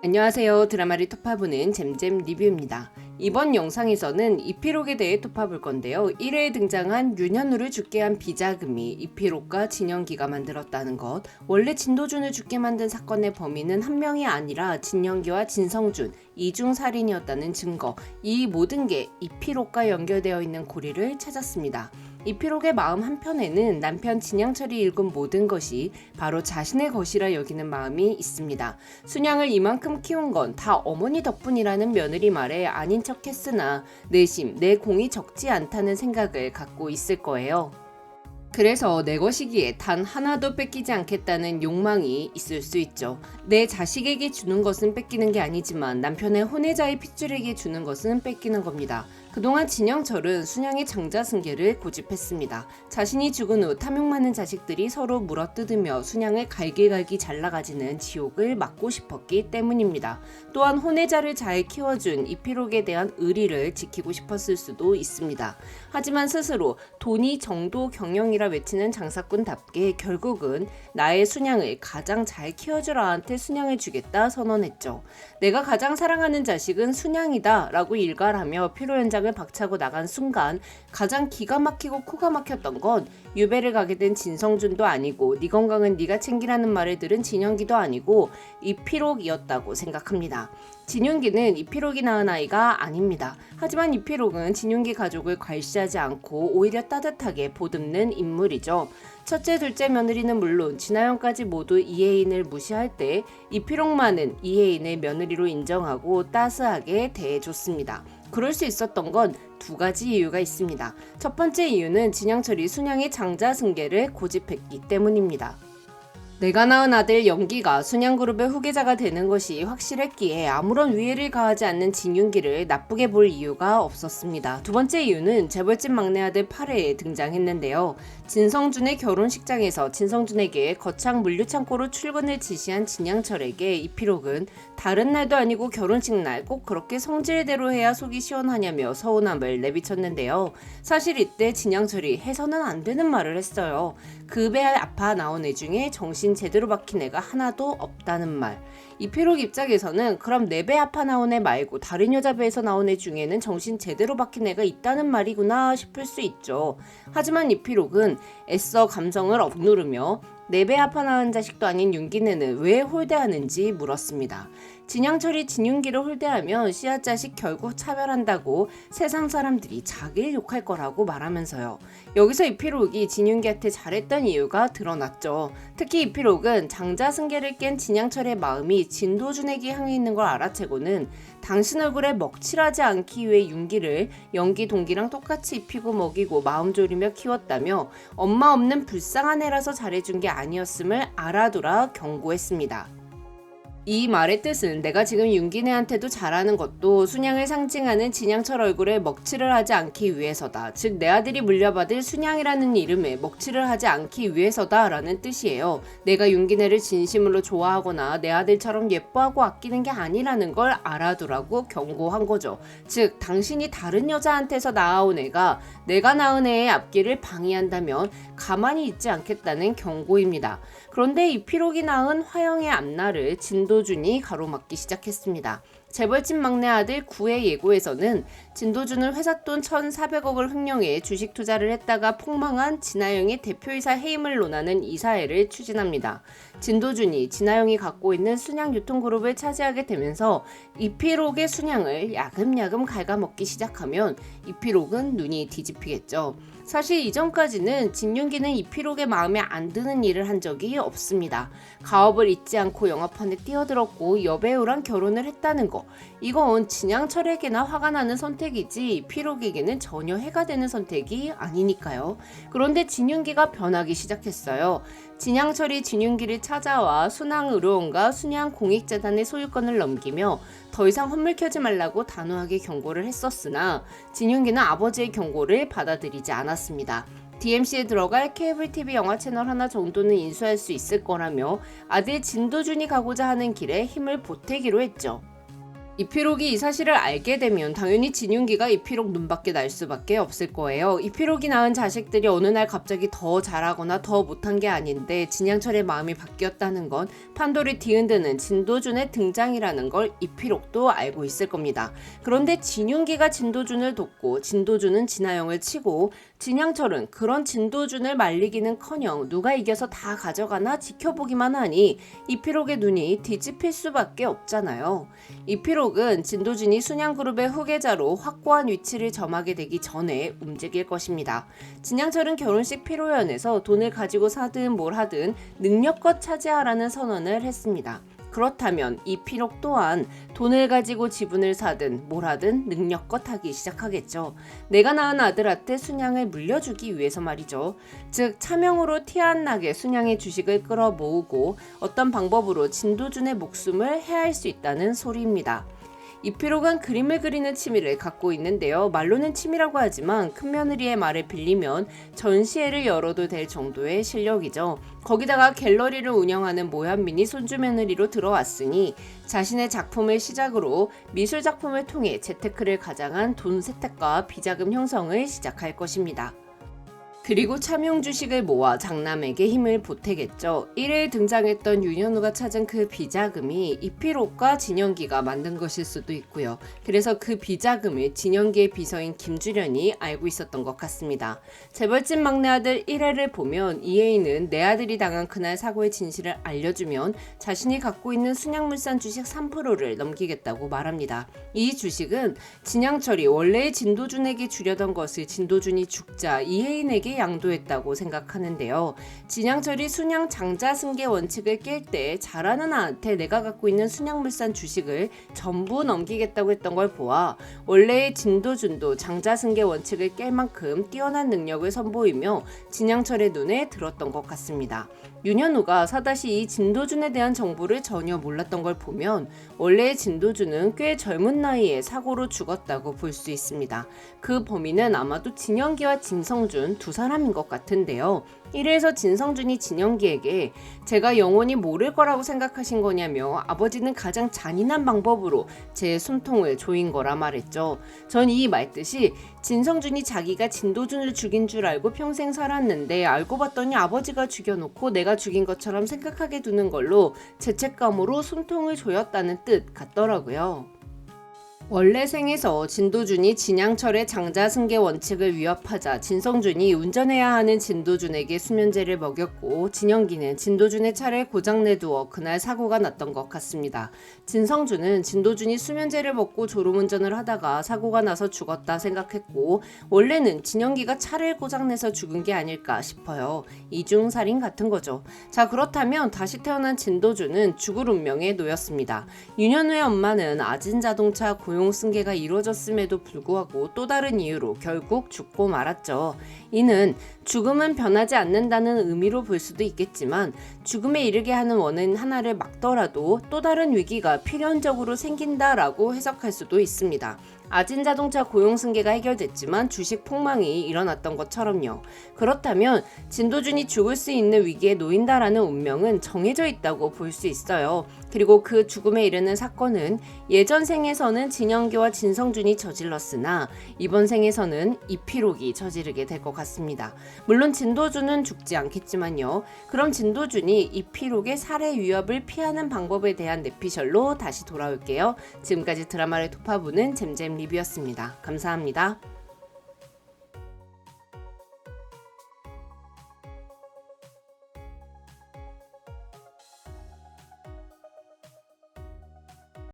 안녕하세요. 드라마를 토파보는 잼잼 리뷰입니다. 이번 영상에서는 이필옥에 대해 토파볼 건데요. 1회에 등장한 윤현우를 죽게 한 비자금이 이필옥과 진영기가 만들었다는 것, 원래 진도준을 죽게 만든 사건의 범인은 한 명이 아니라 진영기와 진성준, 이중 살인이었다는 증거, 이 모든 게 이필옥과 연결되어 있는 고리를 찾았습니다. 이필옥의 마음 한편에는 남편 진양철이 일군 모든 것이 바로 자신의 것이라 여기는 마음이 있습니다. 순양을 이만큼 키운 건 다 어머니 덕분이라는 며느리 말에 아닌 척 했으나 내심 내 공이 적지 않다는 생각을 갖고 있을 거예요. 그래서 내 것이기에 단 하나도 뺏기지 않겠다는 욕망이 있을 수 있죠. 내 자식에게 주는 것은 뺏기는 게 아니지만 남편의 혼외자의 핏줄에게 주는 것은 뺏기는 겁니다. 그동안 진영철은 순양의 장자승계를 고집했습니다. 자신이 죽은 후 탐욕 많은 자식들이 서로 물어뜯으며 순양을 갈기갈기 잘나가지는 지옥을 막고 싶었기 때문입니다. 또한 혼외자를 잘 키워준 이필옥에 대한 의리를 지키고 싶었을 수도 있습니다. 하지만 스스로 돈이 정도 경영이라 외치는 장사꾼답게 결국은 나의 순양을 가장 잘 키워줄 아한테 순양을 주겠다 선언했죠. 내가 가장 사랑하는 자식은 순양이다 라고 일갈하며 피로 연장을 박차고 나간 순간 가장 기가 막히고 코가 막혔던 건 유배를 가게 된 진성준도 아니고 네 건강은 네가 챙기라는 말을 들은 진영기도 아니고 이필옥이었다고 생각합니다. 진윤기는 이필옥이 낳은 아이가 아닙니다. 하지만 이필옥은 진윤기 가족을 괄시하지 않고 오히려 따뜻하게 보듬는 인물이죠. 첫째, 둘째 며느리는 물론 진아영까지 모두 이혜인을 무시할 때 이필옥만은 이혜인의 며느리로 인정하고 따스하게 대해줬습니다. 그럴 수 있었던 건 두 가지 이유가 있습니다. 첫 번째 이유는 진양철이 순양의 장자승계를 고집했기 때문입니다. 내가 낳은 아들 영기가 순양그룹의 후계자가 되는 것이 확실했기에 아무런 위해를 가하지 않는 진윤기를 나쁘게 볼 이유가 없었습니다. 두 번째 이유는 재벌집 막내 아들 8회에 등장했는데요. 진성준의 결혼식장에서 진성준에게 거창 물류창고로 출근을 지시한 진양철에게 이필옥은 다른 날도 아니고 결혼식 날 꼭 그렇게 성질대로 해야 속이 시원하냐며 서운함을 내비쳤는데요. 사실 이때 진양철이 해서는 안 되는 말을 했어요. 그 배 아파 나온 애 중에 정신 제대로 박힌 애가 하나도 없다는 말. 이필옥 입장에서는 그럼 내 배 아파 나온 애 말고 다른 여자 배에서 나온 애 중에는 정신 제대로 박힌 애가 있다는 말이구나 싶을 수 있죠. 하지만 이필옥은 애써 감성을 억누르며 내 배 아파 낳은 자식도 아닌 윤기네는 왜 홀대하는지 물었습니다. 진양철이 진윤기를 홀대하면 씨앗 자식 결국 차별한다고 세상 사람들이 자기를 욕할 거라고 말하면서요. 여기서 이필옥이 진윤기한테 잘했던 이유가 드러났죠. 특히 이필옥은 장자승계를 깬 진양철의 마음이 진도준에게 향해 있는 걸 알아채고는 당신 얼굴에 먹칠하지 않기 위해 윤기를 연기 동기랑 똑같이 입히고 먹이고 마음 졸이며 키웠다며 엄마 없는 불쌍한 애라서 잘해준 게 아니었음을 알아두라 경고했습니다. 이 말의 뜻은 내가 지금 윤기네한테도 잘하는 것도 순양을 상징하는 진양철 얼굴에 먹칠을 하지 않기 위해서다. 즉 내 아들이 물려받을 순양이라는 이름에 먹칠을 하지 않기 위해서다 라는 뜻이에요. 내가 윤기네를 진심으로 좋아하거나 내 아들처럼 예뻐하고 아끼는 게 아니라는 걸 알아두라고 경고한 거죠. 즉 당신이 다른 여자한테서 낳아온 애가 내가 낳은 애의 앞길을 방해한다면 가만히 있지 않겠다는 경고입니다. 그런데 이필옥이 낳은 화영의 앞날을 진도준이 가로막기 시작했습니다. 재벌집 막내 아들 9회 예고에서는 진도준은 회삿돈 1,400억을 횡령해 주식 투자를 했다가 폭망한 진아영의 대표이사 해임을 논하는 이사회를 추진합니다. 진도준이 진아영이 갖고 있는 순양 유통그룹을 차지하게 되면서 이필옥의 순양을 야금야금 갉아먹기 시작하면 이필옥은 눈이 뒤집히겠죠. 사실 이전까지는 진윤기는 이필옥의 마음에 안 드는 일을 한 적이 없습니다. 가업을 잊지 않고 영화판에 뛰어들었고 여배우랑 결혼을 했다는 거, 이건 진양철에게나 화가 나는 선택이지 이필옥에게는 전혀 해가 되는 선택이 아니니까요. 그런데 진윤기가 변하기 시작했어요. 진양철이 진윤기를 찾아와 순양의료원과 순양공익재단의 소유권을 넘기며 더 이상 헛물켜지 말라고 단호하게 경고를 했었으나 진윤기는 아버지의 경고를 받아들이지 않았습니다. DMC에 들어갈 케이블 TV 영화 채널 하나 정도는 인수할 수 있을 거라며 아들 진도준이 가고자 하는 길에 힘을 보태기로 했죠. 이필옥이 이 사실을 알게 되면 당연히 진윤기가 이필옥 눈밖에 날 수밖에 없을 거예요. 이필옥이 낳은 자식들이 어느 날 갑자기 더 잘하거나 더 못한 게 아닌데 진양철의 마음이 바뀌었다는 건 판도를 뒤흔드는 진도준의 등장이라는 걸 이필옥도 알고 있을 겁니다. 그런데 진윤기가 진도준을 돕고 진도준은 진아영을 치고 진양철은 그런 진도준을 말리기는커녕 누가 이겨서 다 가져가나 지켜보기만 하니 이필옥의 눈이 뒤집힐 수밖에 없잖아요. 이필옥은 진도준이 순양그룹의 후계자로 확고한 위치를 점하게 되기 전에 움직일 것입니다. 진양철은 결혼식 피로연에서 돈을 가지고 사든 뭘 하든 능력껏 차지하라는 선언을 했습니다. 그렇다면 이필옥 또한 돈을 가지고 지분을 사든 뭘 하든 능력껏 하기 시작하겠죠. 내가 낳은 아들한테 순양을 물려주기 위해서 말이죠. 즉 차명으로 티 안 나게 순양의 주식을 끌어모으고 어떤 방법으로 진도준의 목숨을 해할 수 있다는 소리입니다. 이필옥은 그림을 그리는 취미를 갖고 있는데요. 말로는 취미라고 하지만 큰며느리의 말을 빌리면 전시회를 열어도 될 정도의 실력이죠. 거기다가 갤러리를 운영하는 모현민이 손주며느리로 들어왔으니 자신의 작품을 시작으로 미술작품을 통해 재테크를 가장한 돈 세탁과 비자금 형성을 시작할 것입니다. 그리고 차명 주식을 모아 장남에게 힘을 보태겠죠. 1회에 등장했던 윤현우가 찾은 그 비자금이 이필옥과 진영기가 만든 것일 수도 있고요. 그래서 그 비자금을 진영기의 비서인 김주련이 알고 있었던 것 같습니다. 재벌집 막내 아들 1회를 보면 이혜인은 내 아들이 당한 그날 사고의 진실을 알려주면 자신이 갖고 있는 순양물산 주식 3%를 넘기겠다고 말합니다. 이 주식은 진양철이 원래의 진도준에게 주려던 것을 진도준이 죽자 이혜인에게 양도했다고 생각하는데요. 진양철이 순양 장자승계 원칙을 깰 때 잘하는 아한테 내가 갖고 있는 순양물산 주식을 전부 넘기겠다고 했던 걸 보아 원래의 진도준도 장자승계 원칙을 깰 만큼 뛰어난 능력을 선보이며 진양철의 눈에 들었던 것 같습니다. 윤현우가 사다시 이 진도준에 대한 정보를 전혀 몰랐던 걸 보면 원래의 진도준은 꽤 젊은 나이에 사고로 죽었다고 볼 수 있습니다. 그 범인은 아마도 진영기와 진성준 두 사람인 것 같은데요. 이래서 진성준이 진영기에게 제가 영원히 모를 거라고 생각하신 거냐며 아버지는 가장 잔인한 방법으로 제 숨통을 조인 거라 말했죠. 전 이 말뜻이 진성준이 자기가 진도준을 죽인 줄 알고 평생 살았는데 알고 봤더니 아버지가 죽여놓고 내가 죽인 것처럼 생각하게 두는 걸로 죄책감으로 숨통을 조였다는 뜻 같더라고요. 원래 생에서 진도준이 진양철의 장자승계 원칙을 위협하자 진성준이 운전해야 하는 진도준에게 수면제를 먹였고 진영기는 진도준의 차를 고장 내두어 그날 사고가 났던 것 같습니다. 진성준은 진도준이 수면제를 먹고 졸음운전을 하다가 사고가 나서 죽었다 생각했고 원래는 진영기가 차를 고장내서 죽은 게 아닐까 싶어요. 이중살인 같은 거죠. 자, 그렇다면 다시 태어난 진도준은 죽을 운명에 놓였습니다. 윤현우의 엄마는 아진자동차 고용 승계가 이루어졌음에도 불구하고 또 다른 이유로 결국 죽고 말았죠. 이는 죽음은 변하지 않는다는 의미로 볼 수도 있겠지만 죽음에 이르게 하는 원인 하나를 막더라도 또 다른 위기가 필연적으로 생긴다라고 해석할 수도 있습니다. 아진자동차 고용승계가 해결됐지만 주식 폭망이 일어났던 것처럼요. 그렇다면 진도준이 죽을 수 있는 위기에 놓인다라는 운명은 정해져 있다고 볼 수 있어요. 그리고 그 죽음에 이르는 사건은 예전 생에서는 진영기와 진성준이 저질렀으나 이번 생에서는 이필옥이 저지르게 될 것 같습니다. 물론 진도준은 죽지 않겠지만요. 그럼 진도준이 이필옥의 살해 위협을 피하는 방법에 대한 내피셜로 다시 돌아올게요. 지금까지 드라마를 돌파보는 잼잼 리뷰였습니다. 감사합니다.